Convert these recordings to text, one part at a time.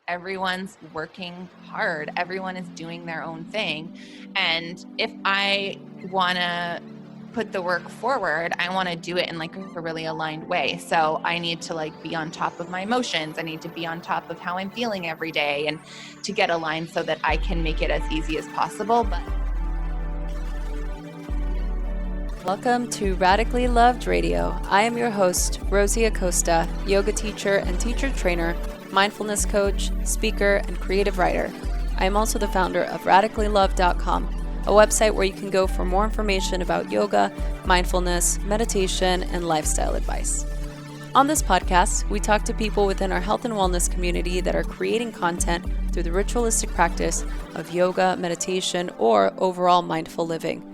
everyone's working hard. Everyone is doing their own thing. And if I want to put the work forward, I want to do it in like a really aligned way. So I need to like be on top of my emotions. I need to be on top of how I'm feeling every day and to get aligned so that I can make it as easy as possible. But welcome to Radically Loved Radio. I am your host, Rosie Acosta, yoga teacher and teacher trainer, mindfulness coach, speaker, and creative writer. I am also the founder of radicallylove.com, a website where you can go for more information about yoga, mindfulness, meditation, and lifestyle advice. On this podcast, we talk to people within our health and wellness community that are creating content through the ritualistic practice of yoga, meditation, or overall mindful living.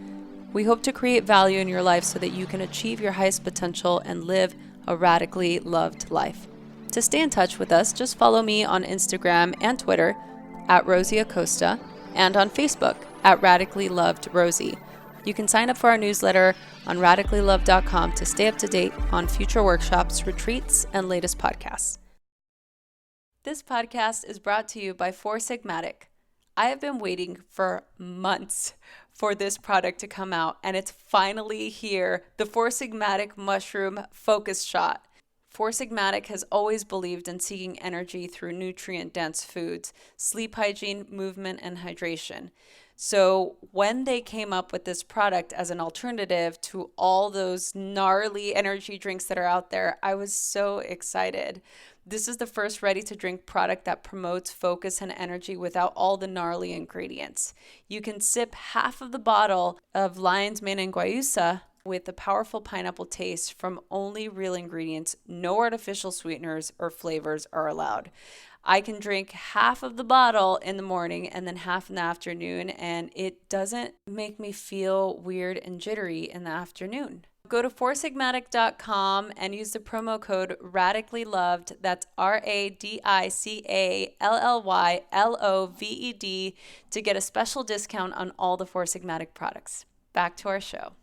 We hope to create value in your life so that you can achieve your highest potential and live a radically loved life. To stay in touch with us, just follow me on Instagram and Twitter at Rosie Acosta and on Facebook at Radically Loved Rosie. You can sign up for our newsletter on radicallylove.com to stay up to date on future workshops, retreats, and latest podcasts. This podcast is brought to you by Four Sigmatic. I have been waiting for months for this product to come out, and it's finally here, the Four Sigmatic Mushroom Focus Shot. Four Sigmatic has always believed in seeking energy through nutrient-dense foods, sleep hygiene, movement, and hydration. So when they came up with this product as an alternative to all those gnarly energy drinks that are out there, I was so excited. This is the first ready-to-drink product that promotes focus and energy without all the gnarly ingredients. You can sip half of the bottle of Lyons Guayusa with a powerful pineapple taste from only real ingredients. No artificial sweeteners or flavors are allowed. I can drink half of the bottle in the morning and then half in the afternoon, and it doesn't make me feel weird and jittery in the afternoon. Go to foursigmatic.com and use the promo code RadicallyLoved, that's RADICALLYLOVED, to get a special discount on all the Four Sigmatic products. Back to our show.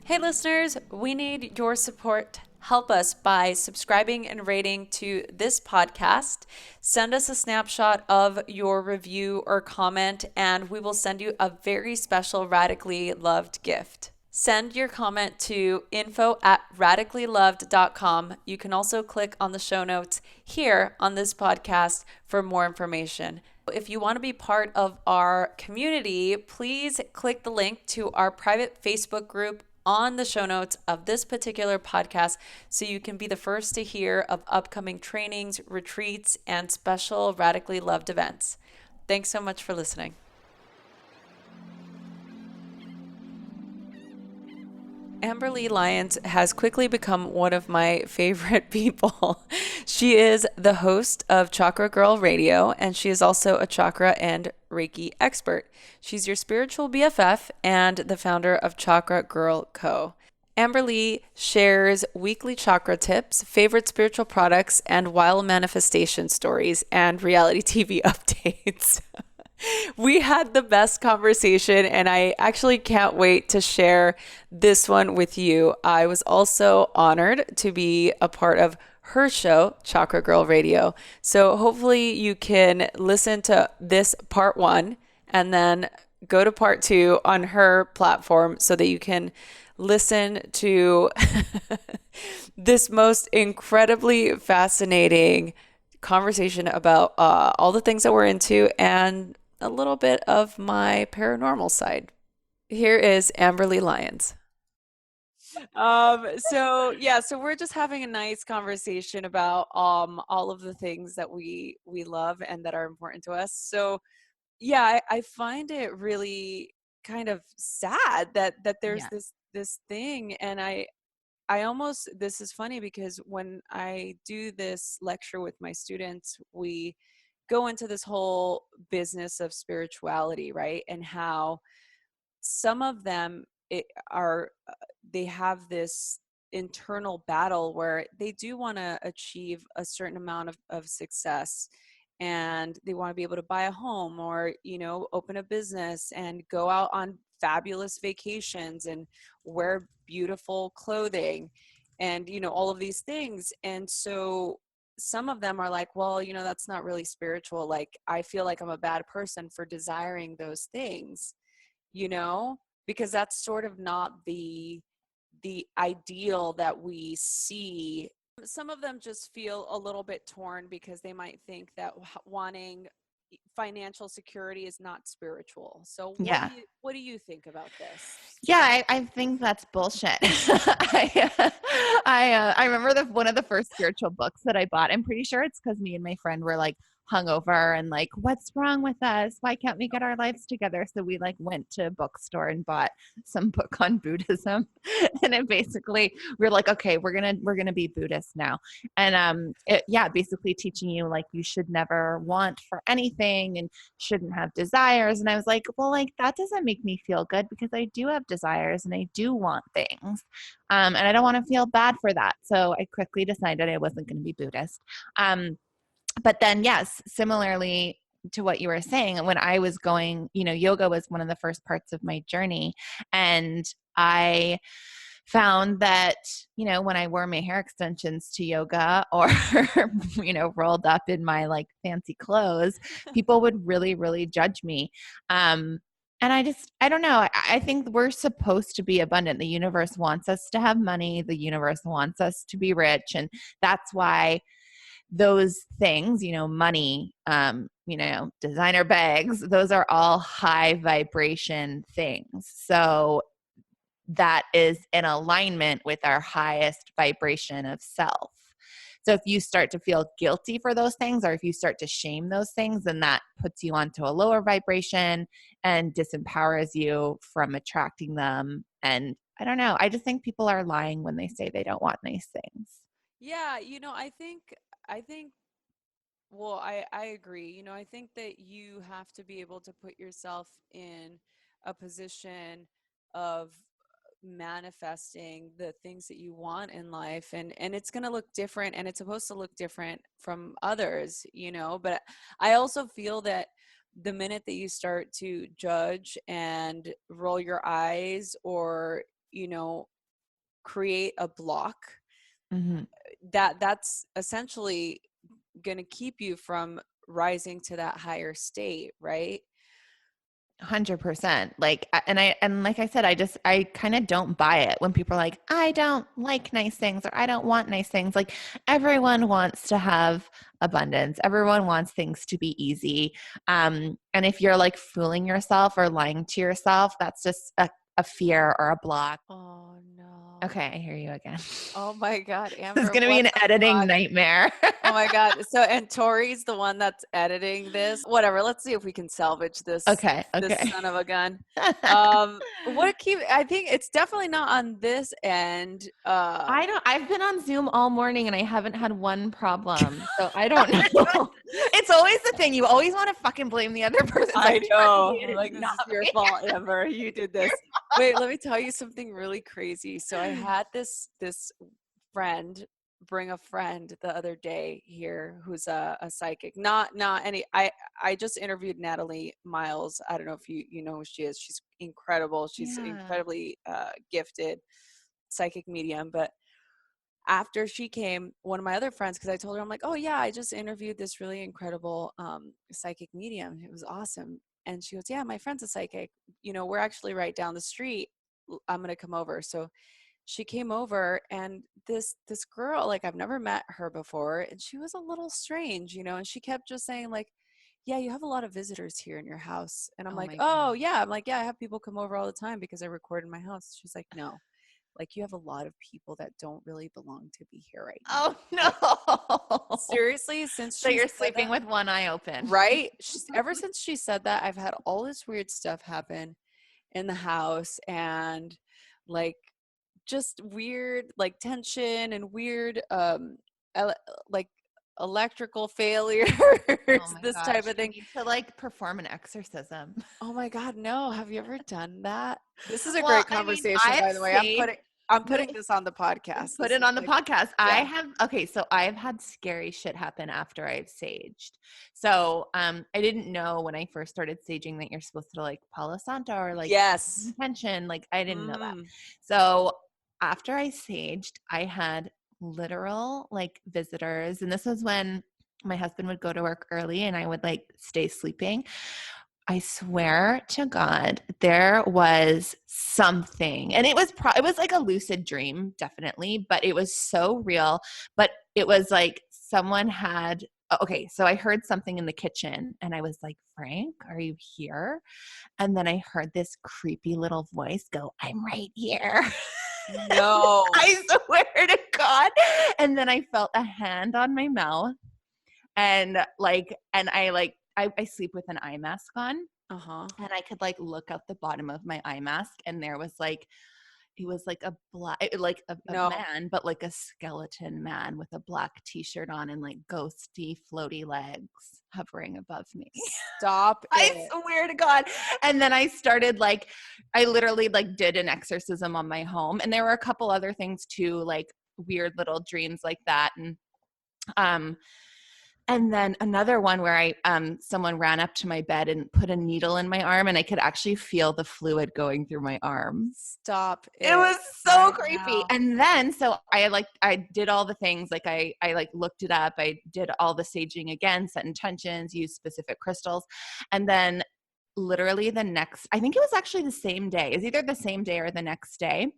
Hey listeners, we need your support. Help us by subscribing and rating to this podcast. Send us a snapshot of your review or comment, and we will send you a very special Radically Loved gift. Send your comment to info@radicallyloved.com. You can also click on the show notes here on this podcast for more information. If you want to be part of our community, please click the link to our private Facebook group on the show notes of this particular podcast so you can be the first to hear of upcoming trainings, retreats, and special Radically Loved events. Thanks so much for listening. Amberly Lyons has quickly become one of my favorite people. She is the host of Chakra Girl Radio, and she is also a chakra and reiki expert. She's your spiritual BFF and the founder of Chakra Girl Co. Amberly shares weekly chakra tips, favorite spiritual products, and wild manifestation stories and reality TV updates. We had the best conversation, and I actually can't wait to share this one with you. I was also honored to be a part of her show, Chakra Girl Radio. So hopefully you can listen to this part one and then go to part two on her platform so that you can listen to this most incredibly fascinating conversation about all the things that we're into and a little bit of my paranormal side. Here is Amberly Lyons. So we're just having a nice conversation about all of the things that we love and that are important to us. So yeah, I find it really kind of sad that there's this thing, and I almost, this is funny because when I do this lecture with my students, we go into this whole business of spirituality, right? And how some of them they have this internal battle where they do want to achieve a certain amount of success, and they want to be able to buy a home or, open a business and go out on fabulous vacations and wear beautiful clothing and, all of these things. And so some of them are like, well, that's not really spiritual. Like, I feel like I'm a bad person for desiring those things, because that's sort of not the ideal that we see. Some of them just feel a little bit torn because they might think that wanting financial security is not spiritual. So Yeah. what do you think about this? Yeah, I think that's bullshit. I remember one of the first spiritual books that I bought. I'm pretty sure it's because me and my friend were like hungover and like, what's wrong with us? Why can't we get our lives together? So we like went to a bookstore and bought some book on Buddhism, and it basically we're like, okay, we're gonna be Buddhist now, and basically teaching you like you should never want for anything and shouldn't have desires. And I was like, well, like that doesn't make me feel good because I do have desires and I do want things. And I don't want to feel bad for that. So I quickly decided I wasn't going to be Buddhist. But then, yes, similarly to what you were saying, when I was going, yoga was one of the first parts of my journey. And I found that, when I wore my hair extensions to yoga or, rolled up in my like fancy clothes, people would really, really judge me. And I don't know. I think we're supposed to be abundant. The universe wants us to have money. The universe wants us to be rich. And that's why those things, money, designer bags, those are all high vibration things. So that is in alignment with our highest vibration of self. So if you start to feel guilty for those things, or if you start to shame those things, then that puts you onto a lower vibration and disempowers you from attracting them. And I don't know. I just think people are lying when they say they don't want nice things. Yeah, I think well, I agree. I think that you have to be able to put yourself in a position of manifesting the things that you want in life, and it's going to look different, and it's supposed to look different from others, but I also feel that the minute that you start to judge and roll your eyes or create a block, Mm-hmm. that's essentially going to keep you from rising to that higher state, right? 100%. Like, and like I said, I kind of don't buy it when people are like, I don't like nice things or I don't want nice things. Like, everyone wants to have abundance. Everyone wants things to be easy. And if you're like fooling yourself or lying to yourself, that's just a fear or a block. Oh no. Okay, I hear you again. Oh my God, This is Amber, going to be what an the editing fuck? nightmare. Oh my God. So, and Tori's the one that's editing this. Whatever. Let's see if we can salvage this Okay. son of a gun. I think it's definitely not on this end. I've been on Zoom all morning and I haven't had one problem. So I don't know. It's always the thing. You always want to fucking blame the other person. It's I like, know. it is Like, this not is your me. fault, Amber. You did this. Wait, let me tell you something really crazy. So I had this friend bring a friend the other day here who's a psychic. Not any I just interviewed Natalie Miles. I don't know if you know who she is. She's incredible. She's Yeah. incredibly gifted psychic medium. But after she came, one of my other friends, because I told her, I'm like, oh yeah, I just interviewed this really incredible psychic medium. It was awesome. And she goes, yeah, my friend's a psychic. We're actually right down the street. I'm gonna come over. So she came over, and this girl, like, I've never met her before, and she was a little strange, and she kept just saying like, yeah, you have a lot of visitors here in your house. And I'm Oh like, my oh God. yeah. I'm like, yeah, I have people come over all the time because I record in my house. She's like, no, like, you have a lot of people that don't really belong to be here right now. Oh Like, no. seriously, since So she you're said sleeping that, with one eye open. right? Ever since she said that, I've had all this weird stuff happen in the house, and like, just weird like tension and weird ele- like electrical failures, Oh my this type gosh. of You thing. need to like perform an exorcism. Oh my God, no. Have you ever done that? This is a Well, great I mean, conversation, I've by the way. saved I'm putting this on the podcast. put This it is on the like, podcast. yeah. So I've had scary shit happen after I've saged. So I didn't know when I first started saging that you're supposed to like Palo Santo or like Yes. intention. Like I didn't know that. Mm. So after I saged, I had literal like visitors. And this was when my husband would go to work early and I would like stay sleeping. I swear to God, there was something, and it was like a lucid dream, definitely, but it was so real. But it was like someone had. Okay, so I heard something in the kitchen, and I was like, "Frank, are you here?" And then I heard this creepy little voice go, "I'm right here." No. I swear to God. And then I felt a hand on my mouth, and I sleep with an eye mask on. Uh-huh. And I could like look out the bottom of my eye mask, and there was like, it was like a black, like a No. man, but like a skeleton man with a black t-shirt on and like ghosty, floaty legs hovering above me. Stop I it. swear to God. And then I started like, I literally like did an exorcism on my home. And there were a couple other things too, like weird little dreams like that. And then another one where someone ran up to my bed and put a needle in my arm, and I could actually feel the fluid going through my arm. Stop it. It was so right creepy. now. And then, so I did all the things, like I like looked it up. I did all the saging again, set intentions, used specific crystals. And then literally I think it was actually the same day. It was either the same day or the next day.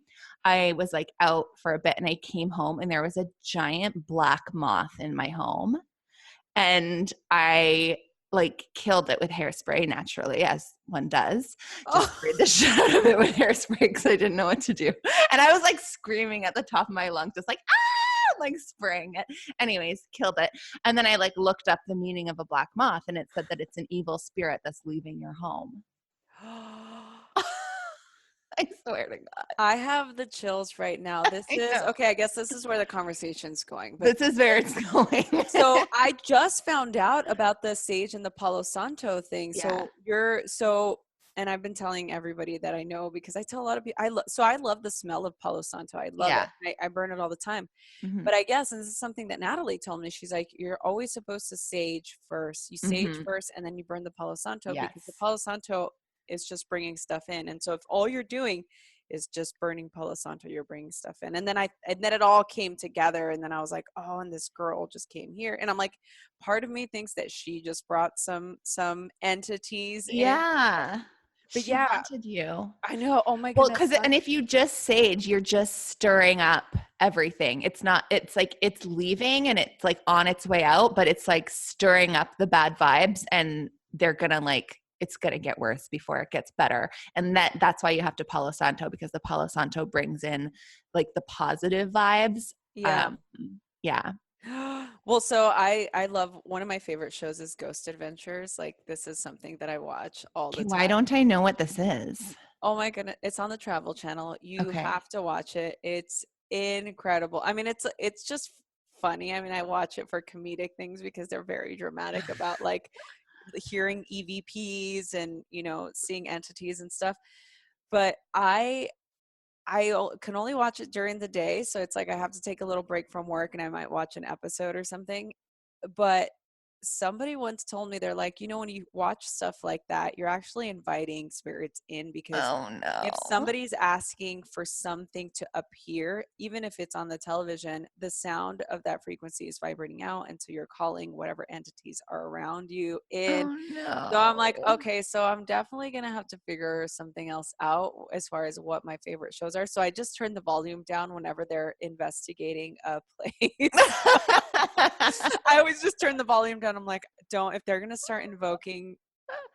I was like out for a bit and I came home and there was a giant black moth in my home. And I like killed it with hairspray naturally, as one does. Just sprayed the shit out of it with hairspray because I didn't know what to do. And I was like screaming at the top of my lungs, just like, ah, like spraying it. Anyways, killed it. And then I like looked up the meaning of a black moth, and it said that it's an evil spirit that's leaving your home. I swear to God. I have the chills right now. This is okay. I guess this is where the conversation's going. But this is where it's going. So I just found out about the sage and the Palo Santo thing. Yeah. And I've been telling everybody that I know, because I tell a lot of people. I love the smell of Palo Santo. I love it. I burn it all the time. Mm-hmm. But I guess, and this is something that Natalie told me, she's like, you're always supposed to sage first. You sage first, and then you burn the Palo Santo, because the Palo Santo is just bringing stuff in. And so if all you're doing is just burning Palo Santo, you're bringing stuff in. And then it all came together. And then I was like, oh, and this girl just came here. And I'm like, part of me thinks that she just brought some entities in. But she wanted you. I know. Oh my goodness. Well, and if you just sage, you're just stirring up everything. It's like it's leaving and it's like on its way out, but it's like stirring up the bad vibes, and they're gonna like, it's going to get worse before it gets better. And that's why you have to Palo Santo, because the Palo Santo brings in like the positive vibes. Yeah. Well, so I love, one of my favorite shows is Ghost Adventures. Like, this is something that I watch all the time. Why don't I know what this is? Oh my goodness. It's on the Travel Channel. You have to watch it. It's incredible. I mean, it's just funny. I mean, I watch it for comedic things because they're very dramatic about like hearing EVPs and, seeing entities and stuff. But I can only watch it during the day. So it's like I have to take a little break from work and I might watch an episode or something. But somebody once told me, they're like, when you watch stuff like that, you're actually inviting spirits in, because if somebody's asking for something to appear, even if it's on the television, the sound of that frequency is vibrating out. And so you're calling whatever entities are around you in. So I'm like, okay, so I'm definitely going to have to figure something else out as far as what my favorite shows are. So I just turn the volume down whenever they're investigating a place. I always just turn the volume down. I'm like, if they're going to start invoking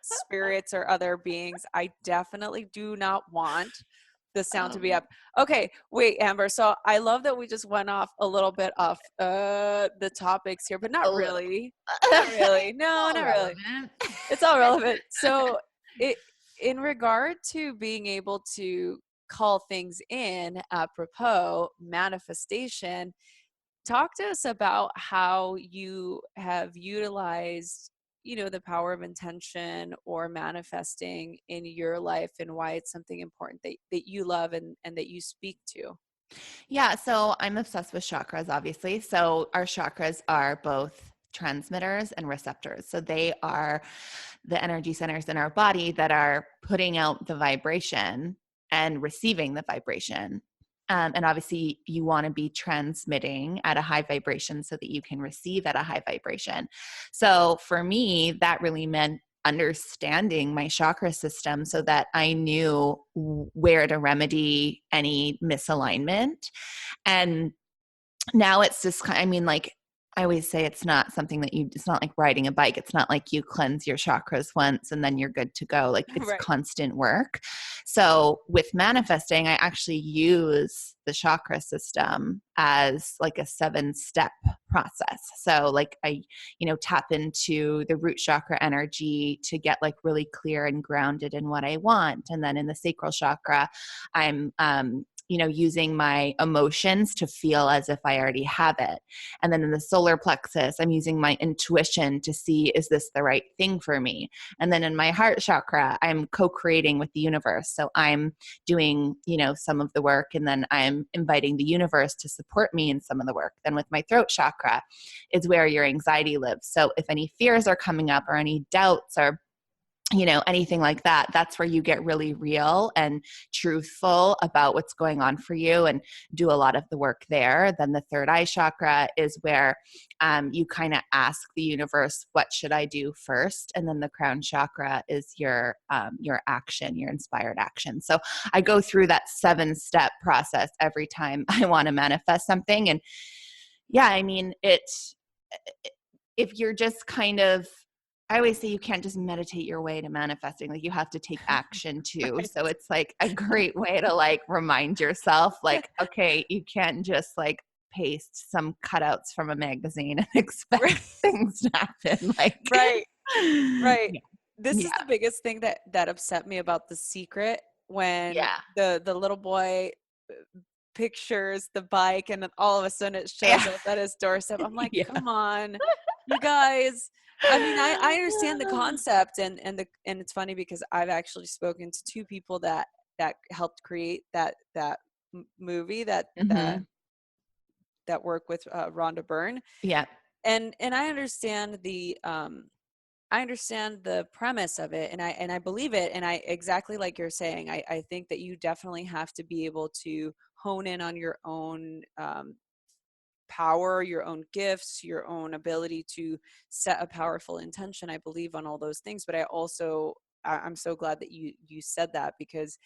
spirits or other beings, I definitely do not want the sound to be up. Okay, wait, Amber. So I love that we just went off a little bit off the topics here, but not really. Not really. No, not really. It's all relevant. So in regard to being able to call things in, apropos manifestation, talk to us about how you have utilized, the power of intention or manifesting in your life, and why it's something important that you love and that you speak to. Yeah. So I'm obsessed with chakras, obviously. So our chakras are both transmitters and receptors. So they are the energy centers in our body that are putting out the vibration and receiving the vibration. And obviously you want to be transmitting at a high vibration so that you can receive at a high vibration. So for me, that really meant understanding my chakra system so that I knew where to remedy any misalignment. And now it's just, I mean, like I always say, it's not something that it's not like riding a bike. It's not like you cleanse your chakras once and then you're good to go. Like it's Right. constant work. So with manifesting, I actually use the chakra system as like a 7-step process. So like I, tap into the root chakra energy to get like really clear and grounded in what I want. And then in the sacral chakra, I'm, using my emotions to feel as if I already have it. And then in the solar plexus, I'm using my intuition to see, is this the right thing for me? And then in my heart chakra, I'm co-creating with the universe. So I'm doing, some of the work, and then I'm inviting the universe to support me in some of the work. Then with my throat chakra is where your anxiety lives. So if any fears are coming up or any doubts or anything like that, that's where you get really real and truthful about what's going on for you and do a lot of the work there. Then the third eye chakra is where you kind of ask the universe, what should I do first? And then the crown chakra is your action, your inspired action. So I go through that 7-step process every time I want to manifest something. And yeah, I mean, if you're just kind of, I always say you can't just meditate your way to manifesting. Like you have to take action too. Right. So it's like a great way to like remind yourself, like, okay, you can't just like paste some cutouts from a magazine and expect Right. things to happen. Like, Right. Right. Yeah. This is Yeah. the biggest thing that upset me about The Secret, when Yeah. the little boy pictures the bike and then all of a sudden it shows Yeah. up at his doorstep. I'm like, Yeah. come on, you guys. I mean, I understand the concept, and it's funny because I've actually spoken to 2 people that helped create that movie, that Mm-hmm. work with Rhonda Byrne. Yeah. And I understand the premise of it, and I believe it, and I, exactly like you're saying, I think that you definitely have to be able to hone in on your own power, your own gifts, your own ability to set a powerful intention. I believe on all those things, but I'm so glad that you said that, because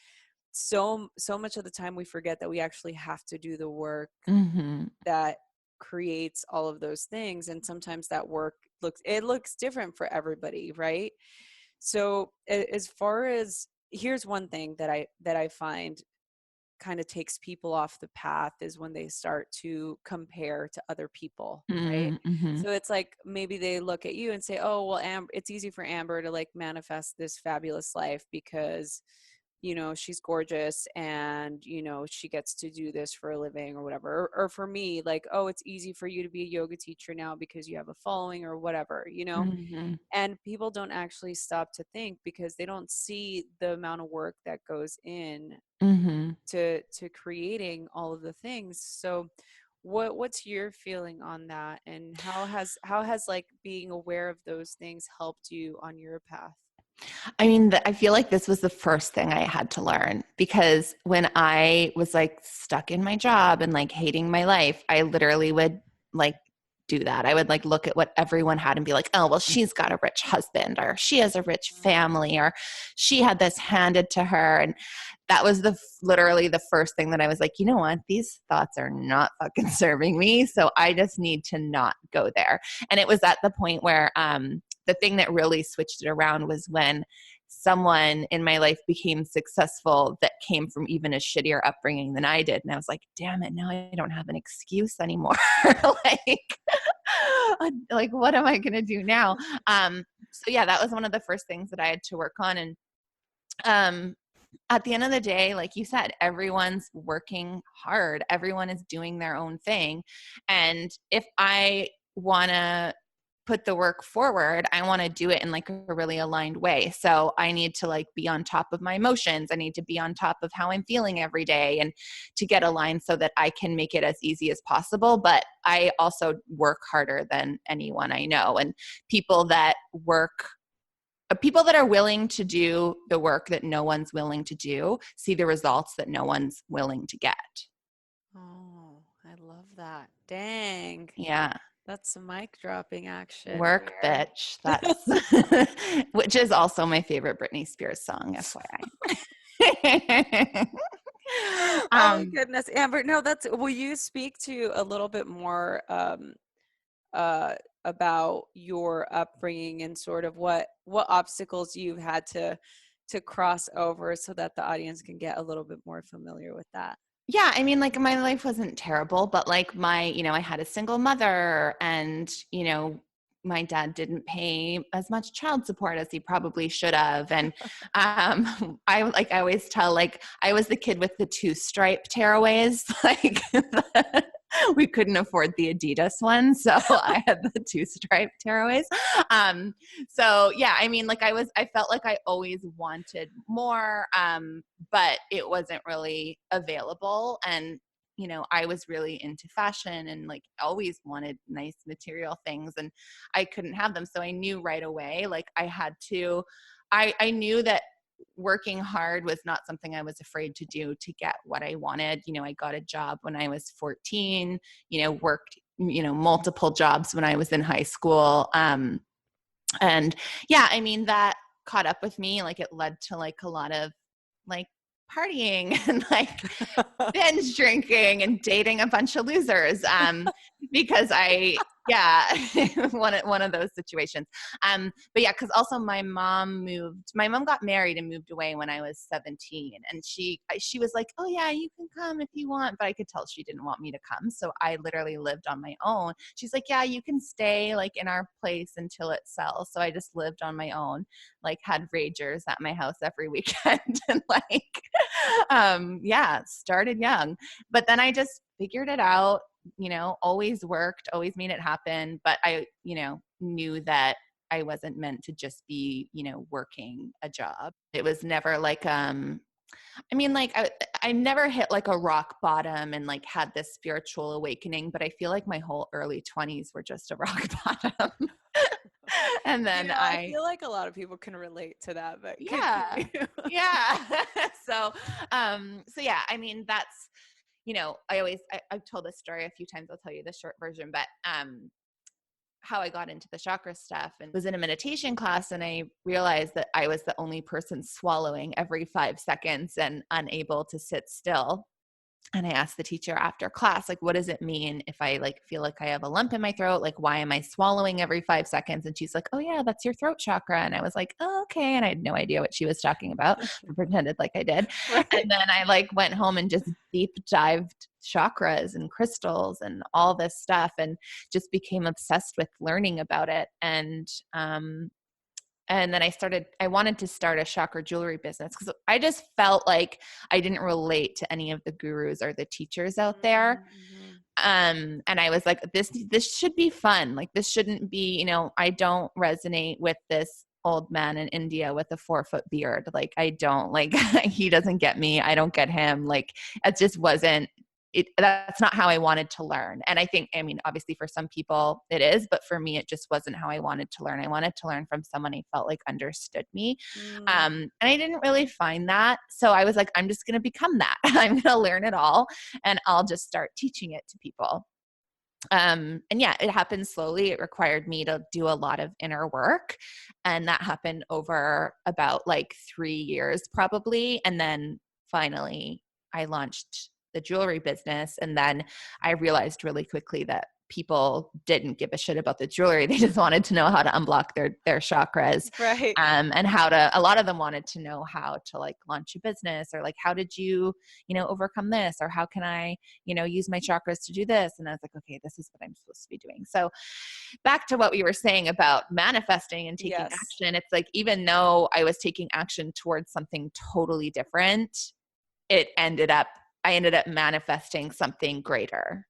so much of the time we forget that we actually have to do the work Mm-hmm. that creates all of those things, and sometimes that work looks different for everybody, right? So as far as, here's one thing that I find kind of takes people off the path, is when they start to compare to other people, right? Mm-hmm. So it's like, maybe they look at you and say, oh well, it's easy for Amber to like manifest this fabulous life because she's gorgeous and she gets to do this for a living or whatever. Or for me, like, oh, it's easy for you to be a yoga teacher now because you have a following or whatever. Mm-hmm. And people don't actually stop to think, because they don't see the amount of work that goes in Mm-hmm. to creating all of the things. So what's your feeling on that, and how has like being aware of those things helped you on your path? I mean, I feel like this was the first thing I had to learn, because when I was like stuck in my job and like hating my life, I literally would like do that. I would like look at what everyone had and be like, oh, well, she's got a rich husband, or she has a rich family, or she had this handed to her. And that was literally the first thing that I was like, you know what? These thoughts are not fucking serving me. So I just need to not go there. And it was at the point where, the thing that really switched it around was when someone in my life became successful that came from even a shittier upbringing than I did. And I was like, damn it, now I don't have an excuse anymore. like, what am I going to do now? So yeah, that was one of the first things that I had to work on. And at the end of the day, like you said, everyone's working hard. Everyone is doing their own thing. And if I want to put the work forward, I want to do it in like a really aligned way. So I need to like be on top of my emotions. I need to be on top of how I'm feeling every day, and to get aligned so that I can make it as easy as possible. But I also work harder than anyone I know. And people that are willing to do the work that no one's willing to do see the results that no one's willing to get. Oh, I love that. Dang. Yeah. That's some mic dropping action Work, here. bitch. That's which is also my favorite Britney Spears song, FYI. Oh um, goodness, Amber. No, will you speak to a little bit more uh about your upbringing and sort of what obstacles you've had to cross over so that the audience can get a little bit more familiar with that? yeah, I mean, like my life wasn't terrible, but like I had a single mother and, my dad didn't pay as much child support as he probably should have. And I always tell, like, I was the kid with the 2-stripe tearaways. Like we couldn't afford the Adidas one. So I had the 2-stripe tearaways. So yeah, I mean, like I felt like I always wanted more, but it wasn't really available. And I was really into fashion and like always wanted nice material things, and I couldn't have them. So I knew right away, like I knew that working hard was not something I was afraid to do to get what I wanted. I got a job when I was 14, worked, multiple jobs when I was in high school. And yeah, I mean, that caught up with me. Like it led to like a lot of like partying and like binge drinking and dating a bunch of losers. Because yeah, one of those situations. But yeah, because also my mom got married and moved away when I was 17, and she was like, oh yeah, you can come if you want, but I could tell she didn't want me to come, so I literally lived on my own. She's like, yeah, you can stay like in our place until it sells. So I just lived on my own, like had ragers at my house every weekend and like yeah, started young. But then I just figured it out, always worked, always made it happen. But I, knew that I wasn't meant to just be, working a job. It was never like, I mean, like I never hit like a rock bottom and like had this spiritual awakening, but I feel like my whole early 20s were just a rock bottom. And then I feel like a lot of people can relate to that, but yeah, continue. yeah. So, so yeah, I mean, that's, I've told this story a few times. I'll tell you the short version, but, how I got into the chakra stuff and was in a meditation class. And I realized that I was the only person swallowing every 5 seconds and unable to sit still. And I asked the teacher after class, like, what does it mean if I like feel like I have a lump in my throat? Like, why am I swallowing every 5 seconds? And she's like, oh yeah, that's your throat chakra. And I was like, oh, okay. And I had no idea what she was talking about, but pretended like I did. Right. And then I like went home and just deep dived chakras and crystals and all this stuff and just became obsessed with learning about it. And then I wanted to start a chakra jewelry business because I just felt like I didn't relate to any of the gurus or the teachers out there. And I was like, this should be fun. Like this shouldn't be, I don't resonate with this old man in India with a 4-foot beard. Like I don't like, he doesn't get me. I don't get him. Like it just wasn't, that's not how I wanted to learn. And I think, I mean, obviously for some people it is, but for me, it just wasn't how I wanted to learn. I wanted to learn from someone I felt like understood me. And I didn't really find that. So I was like, I'm just going to become that. I'm going to learn it all and I'll just start teaching it to people. And yeah, it happened slowly. It required me to do a lot of inner work. And that happened over about like 3 years probably. And then finally I launched the jewelry business. And then I realized really quickly that people didn't give a shit about the jewelry. They just wanted to know how to unblock their chakras. Right. And a lot of them wanted to know how to like launch a business or like, how did you, overcome this? Or how can I, use my chakras to do this? And I was like, okay, this is what I'm supposed to be doing. So back to what we were saying about manifesting and taking action. It's like, even though I was taking action towards something totally different, I ended up manifesting something greater.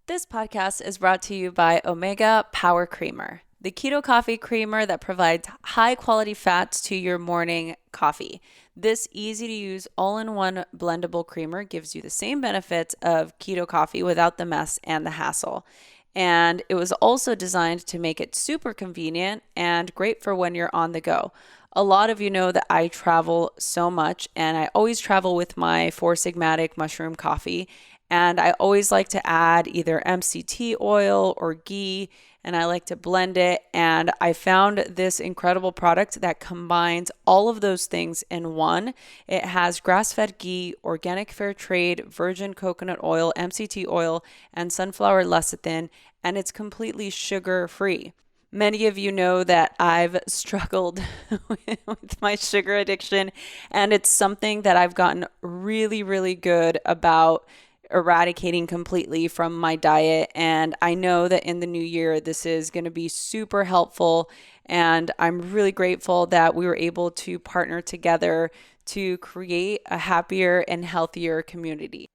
This podcast is brought to you by Omega Power Creamer, the keto coffee creamer that provides high quality fats to your morning coffee. This easy to use all-in-one blendable creamer gives you the same benefits of keto coffee without the mess and the hassle. And it was also designed to make it super convenient and great for when you're on the go. A lot of you know that I travel so much and I always travel with my Four Sigmatic mushroom coffee. And I always like to add either MCT oil or ghee, and I like to blend it. And I found this incredible product that combines all of those things in one. It has grass-fed ghee, organic fair trade, virgin coconut oil, MCT oil, and sunflower lecithin, and it's completely sugar-free. Many of you know that I've struggled with my sugar addiction, and it's something that I've gotten really, really good about eradicating completely from my diet. And I know that in the new year, this is going to be super helpful. And I'm really grateful that we were able to partner together to create a happier and healthier community.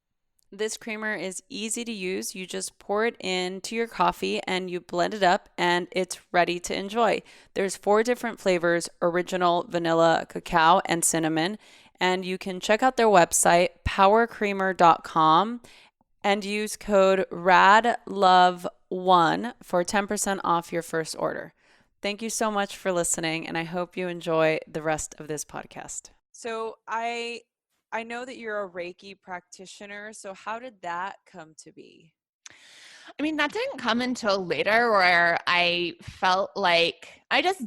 This creamer is easy to use. You just pour it into your coffee and you blend it up and it's ready to enjoy. There's 4 different flavors: original, vanilla, cacao, and cinnamon. And you can check out their website, powercreamer.com, and use code RADLOVE1 for 10% off your first order. Thank you so much for listening, and I hope you enjoy the rest of this podcast. So I know that you're a Reiki practitioner. So how did that come to be? I mean, that didn't come until later, where I felt like I've just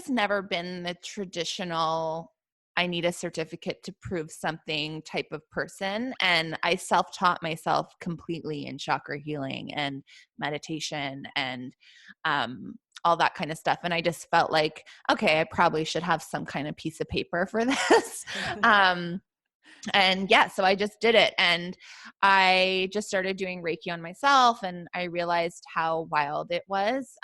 never been the traditional, I need a certificate to prove something type of person. And I self-taught myself completely in chakra healing and meditation and all that kind of stuff. And I just felt like, okay, I probably should have some kind of piece of paper for this. And yeah, so I just did it, and I just started doing Reiki on myself, and I realized how wild it was.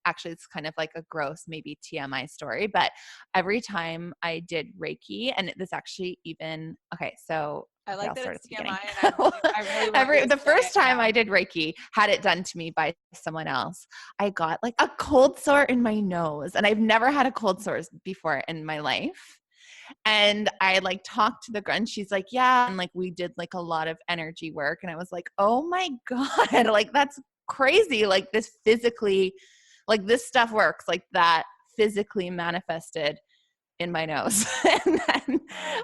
Actually, it's kind of like a gross, maybe TMI story, but every time I did Reiki, and this actually even, okay, so I like I'll that start it's at the TMI, beginning. and I really want The first time I did Reiki, had it done to me by someone else, I got like a cold sore in my nose, and I've never had a cold sore before in my life. And I like talked to the girl, and she's like, yeah. And like, we did like a lot of energy work. And I was like, oh my God, like that's crazy. Like this physically, like this stuff works, like that physically manifested in my nose.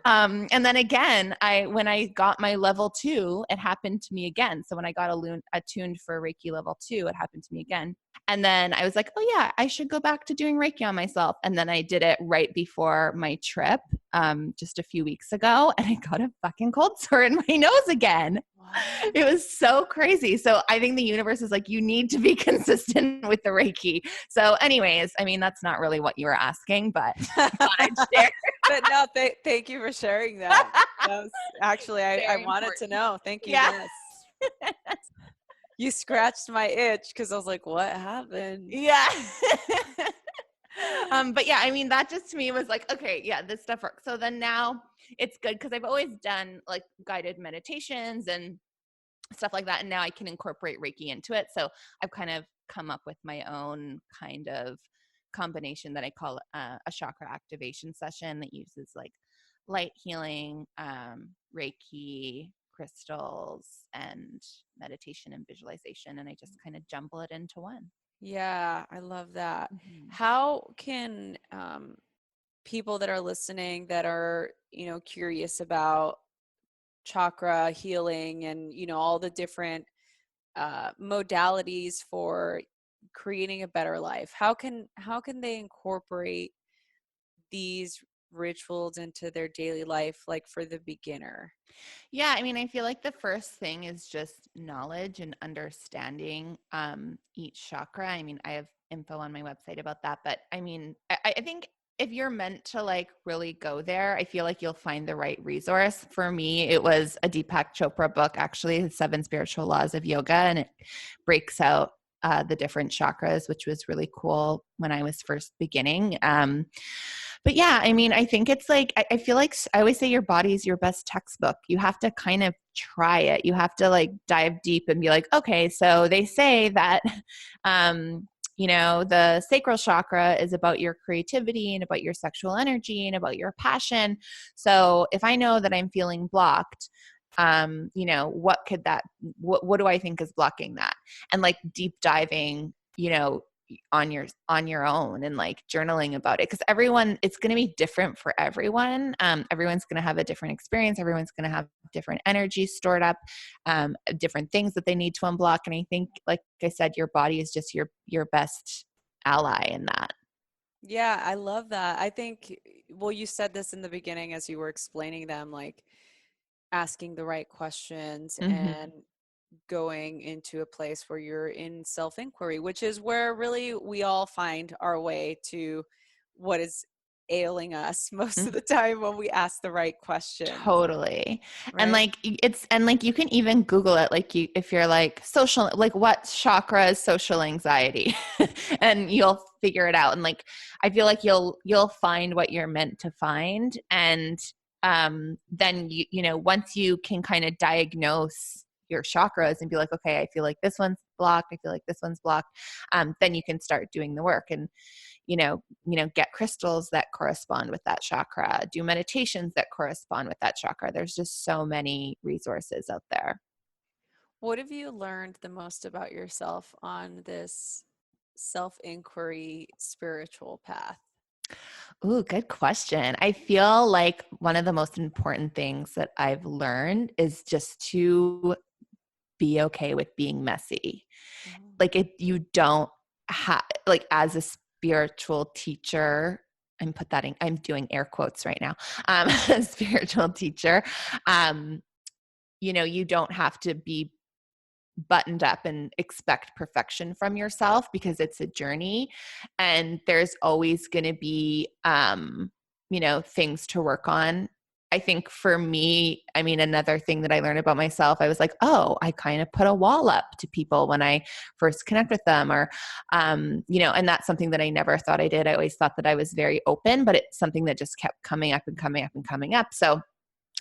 And then again, when I got my level 2, it happened to me again. So when I got attuned for Reiki level 2, it happened to me again. And then I was like, oh yeah, I should go back to doing Reiki on myself. And then I did it right before my trip, just a few weeks ago, and I got a fucking cold sore in my nose again. Wow. It was so crazy. So I think the universe is like, you need to be consistent with the Reiki. So anyways, I mean, that's not really what you were asking, but I thought I'd share. But no, thank you for sharing that. Actually, I wanted to know. Thank you. Yeah. Yes. You scratched my itch because I was like, what happened? Yeah. But yeah, I mean, that just to me was like, okay, yeah, this stuff works. So then now it's good because I've always done like guided meditations and stuff like that. And now I can incorporate Reiki into it. So I've kind of come up with my own kind of combination that I call a chakra activation session that uses like light healing, Reiki, crystals, and meditation and visualization. And I just kind of jumble it into one. Yeah, I love that. Mm-hmm. How can people that are listening that are, curious about chakra healing and, all the different modalities for creating a better life, how can they incorporate these rituals into their daily life, like for the beginner? Yeah, I mean, I feel like the first thing is just knowledge and understanding each chakra. I mean, I have info on my website about that, but I mean, I think if you're meant to like really go there, I feel like you'll find the right resource. For me, it was a Deepak Chopra book, actually, The 7 Spiritual Laws of Yoga, and it breaks out the different chakras, which was really cool when I was first beginning. But yeah, I mean, I think it's like, I feel like I always say your body is your best textbook. You have to kind of try it. You have to like dive deep and be like, okay, so they say that, the sacral chakra is about your creativity and about your sexual energy and about your passion. So if I know that I'm feeling blocked, what do I think is blocking that? And like deep diving, on your own and like journaling about it. Cause it's going to be different for everyone. Everyone's going to have a different experience. Everyone's going to have different energy stored up, different things that they need to unblock. And I think, like I said, your body is just your best ally in that. Yeah, I love that. I think, well, you said this in the beginning as you were explaining them, like asking the right questions Mm-hmm. and going into a place where you're in self-inquiry, which is where really we all find our way to what is ailing us most of the time when we ask the right questions, Totally. And right? like you can even Google it, like if you're like social, like what chakra is social anxiety and you'll figure it out. And like I feel like you'll find what you're meant to find. And then once you can kind of diagnose your chakras and be like, okay, I feel like this one's blocked, I feel like this one's blocked, then you can start doing the work and get crystals that correspond with that chakra, do meditations that correspond with that chakra. There's just so many resources out there. What have you learned the most about yourself on this self-inquiry spiritual path? Ooh, good question. I feel like one of the most important things that I've learned is just to be okay with being messy. Like if you don't have, like as a spiritual teacher, I'm doing air quotes right now. A spiritual teacher, you don't have to be buttoned up and expect perfection from yourself because it's a journey and there's always going to be things to work on. I think for me, I mean, another thing that I learned about myself, I was like, oh, I kind of put a wall up to people when I first connect with them or, and that's something that I never thought I did. I always thought that I was very open, but it's something that just kept coming up and coming up and coming up. So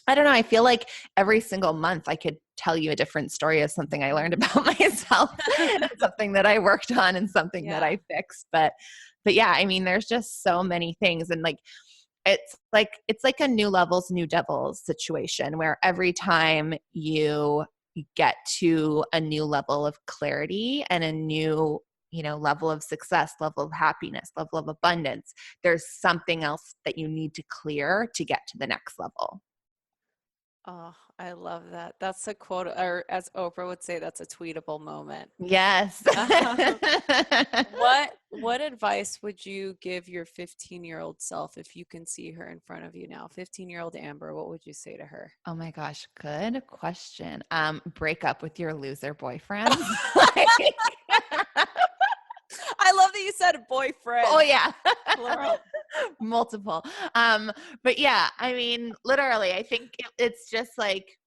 I don't know. I feel like every single month I could tell you a different story of something I learned about myself, something that I worked on and something that I fixed. But yeah, I mean, there's just so many things. And like, it's like a new levels, new devils situation where every time you get to a new level of clarity and a new level of success, level of happiness, level of abundance, there's something else that you need to clear to get to the next level. Oh, I love that. That's a quote, or as Oprah would say, that's a tweetable moment. Yes. What advice would you give your 15-year-old self if you can see her in front of you now? 15-year-old Amber, what would you say to her? Oh my gosh, good question. Break up with your loser boyfriend. I love that you said boyfriend. Oh yeah. Plural. Multiple. But yeah, I mean, literally, I think it's just like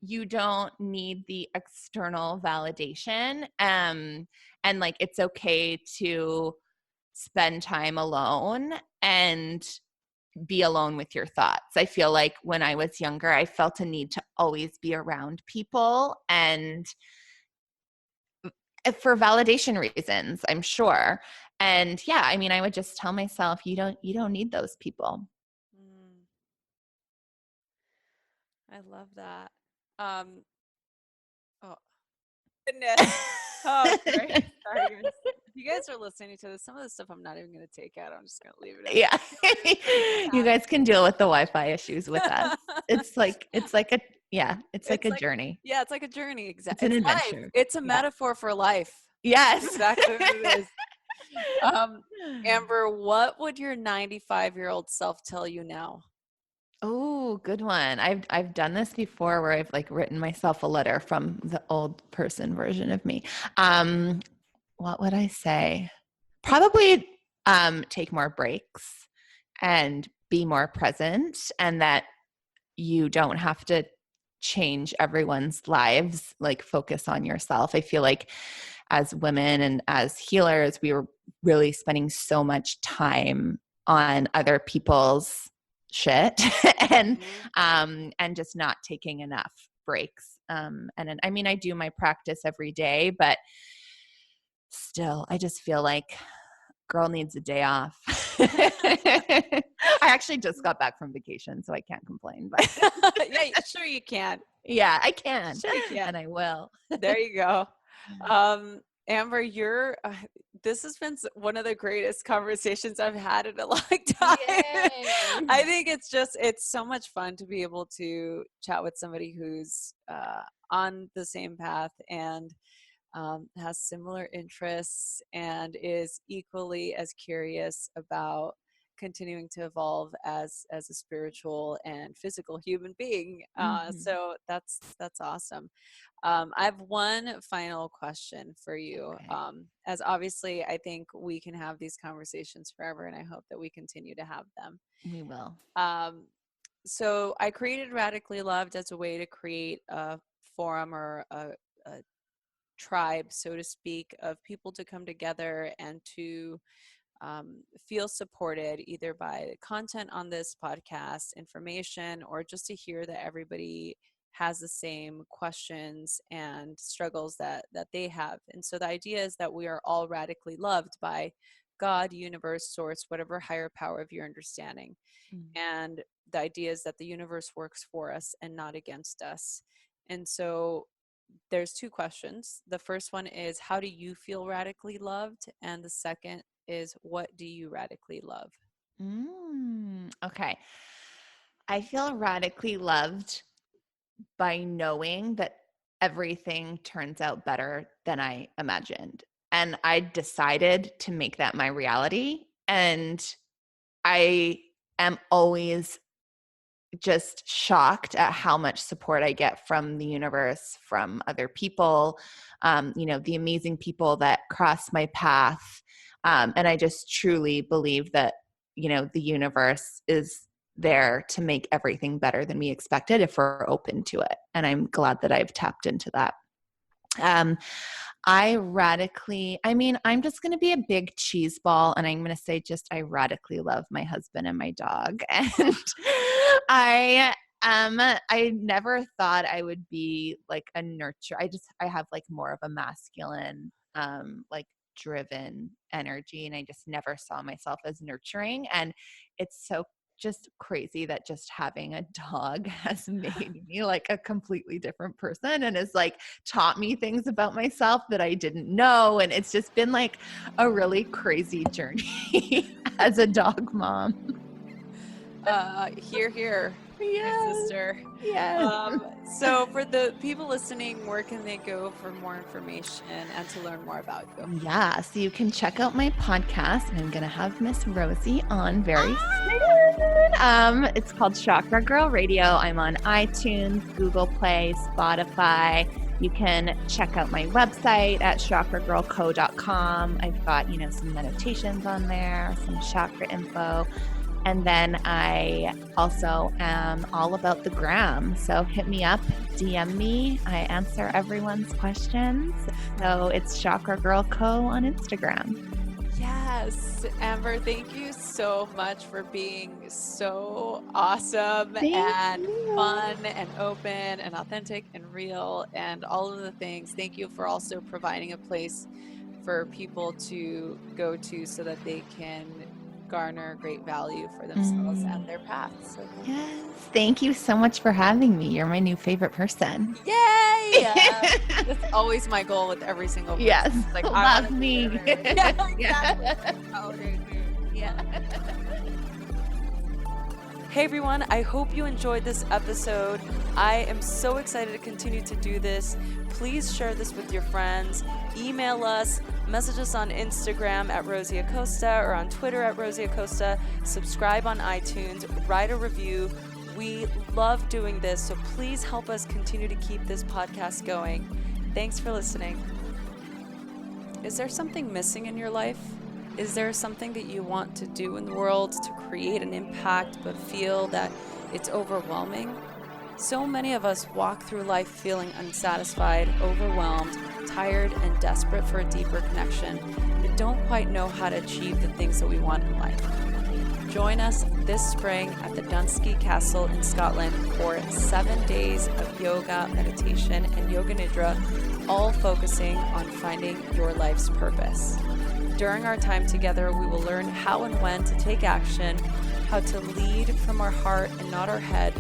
you don't need the external validation. And like it's okay to spend time alone and be alone with your thoughts. I feel like when I was younger, I felt a need to always be around people and for validation reasons, I'm sure. And yeah, I mean, I would just tell myself, you don't need those people. I love that. Oh goodness. Oh, sorry. Sorry, guys. If you guys are listening to this, some of the stuff I'm not even going to take out. I'm just going to leave it in. Yeah. You guys can deal with the Wi-Fi issues with us. It's like a journey. Yeah, it's like a journey. Exactly. It's an adventure. Life. It's a metaphor for life. Yes. Exactly what it is. Amber, what would your 95-year-old self tell you now? Oh, good one. I've done this before where I've like written myself a letter from the old person version of me. What would I say? Probably take more breaks and be more present, and that you don't have to change everyone's lives, like focus on yourself. I feel like as women and as healers, we were really spending so much time on other people's shit and just not taking enough breaks. And I mean, I do my practice every day, but still, I just feel like girl needs a day off. I actually just got back from vacation, so I can't complain. But yeah, sure you can. Yeah, I can. Sure you can. And I will. There you go. Amber, this has been one of the greatest conversations I've had in a long time. I think it's so much fun to be able to chat with somebody who's on the same path and has similar interests and is equally as curious about continuing to evolve as a spiritual and physical human being. So that's awesome. I have one final question for you. Okay. As obviously, I think we can have these conversations forever, and I hope that we continue to have them. We will. So I created Radically Loved as a way to create a forum or a tribe, so to speak, of people to come together and to feel supported either by the content on this podcast, information, or just to hear that everybody has the same questions and struggles that they have. And so the idea is that we are all radically loved by God, universe, source, whatever higher power of your understanding. And the idea is that the universe works for us and not against us. And so there's two questions. The first one is, how do you feel radically loved? And the second is, what do you radically love? Okay. I feel radically loved by knowing that everything turns out better than I imagined. And I decided to make that my reality. And I am always just shocked at how much support I get from the universe, from other people, the amazing people that cross my path. And I just truly believe that, the universe is there to make everything better than we expected if we're open to it. And I'm glad that I've tapped into that. I'm just going to be a big cheese ball, and I'm going to say I radically love my husband and my dog. And I never thought I would be like a nurturer. I have like more of a masculine, like driven energy, and I just never saw myself as nurturing. And it's so just crazy that just having a dog has made me like a completely different person and has like taught me things about myself that I didn't know. And it's just been like a really crazy journey as a dog mom. Here, yes. Sister. Yes. So for the people listening, where can they go for more information and to learn more about you? Yeah, so you can check out my podcast, and I'm going to have Miss Rosie on very soon. It's called Chakra Girl Radio. I'm on iTunes, Google Play, Spotify. You can check out my website at chakragirlco.com. I've got, some meditations on there, some chakra info. And then I also am all about the gram. So hit me up, DM me. I answer everyone's questions. So it's Chakra Girl Co. on Instagram. Yes. Amber, thank you so much for being so awesome and fun and open and authentic and real and all of the things. Thank you for also providing a place for people to go to so that they can garner great value for themselves and their paths. So, yes. Thank you so much for having me. You're my new favorite person. Yay! That's always my goal with every single person. Yes. Like, love me. Yeah, exactly. Yeah. Hey everyone, I hope you enjoyed this episode. I am so excited to continue to do this. Please share this with your friends. Email us, message us on Instagram at Rosie Acosta or on Twitter at Rosie Acosta. Subscribe on iTunes, write a review. We love doing this, so please help us continue to keep this podcast going. Thanks for listening. Is there something missing in your life? Is there something that you want to do in the world to create an impact but feel that it's overwhelming? So many of us walk through life feeling unsatisfied, overwhelmed, tired, and desperate for a deeper connection, but don't quite know how to achieve the things that we want in life. Join us this spring at the Dunsky Castle in Scotland for 7 days of yoga, meditation, and yoga nidra, all focusing on finding your life's purpose. During our time together, we will learn how and when to take action, how to lead from our heart and not our head,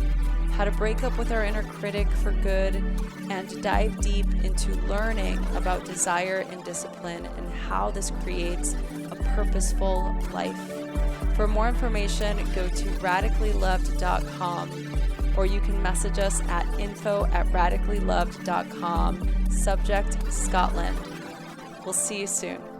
how to break up with our inner critic for good, and dive deep into learning about desire and discipline and how this creates a purposeful life. For more information, go to radicallyloved.com, or you can message us at info@radicallyloved.com, subject Scotland. We'll see you soon.